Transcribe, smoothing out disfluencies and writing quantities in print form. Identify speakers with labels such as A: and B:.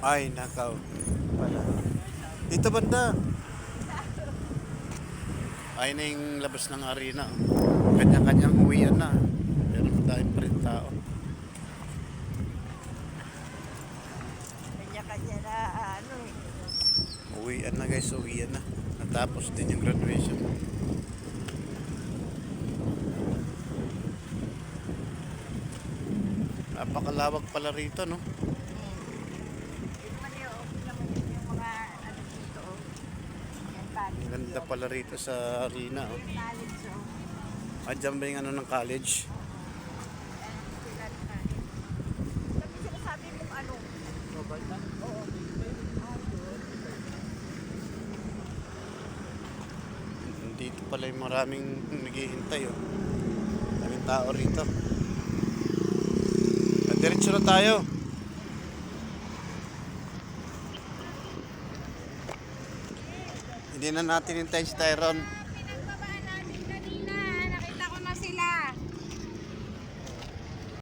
A: Ay, nakaw. Pala. Dito banda. Ay na yung labas ng arena. Kanya-kanyang uwian na. Pero madaming pa rin tao.
B: Kanya-kanya na ano eh.
A: Uwian na guys, uwian na. Natapos din yung graduation. Napakalawak pala rito, no?
B: Hindi naman yung okay naman yung mga ano dito. Oh. Yan, college.
A: Ganda pala rito sa arena, oh.
B: College, oh.
A: Diyan ba yung ano ng college?
B: Ayan, sila na. Sabi sinasabi mong ano? Oo. Ah, good.
A: Dito pala yung maraming naghihintay, oh. Maraming tao rito. Diretso na tayo. Hindi na natin hintay si Tyron.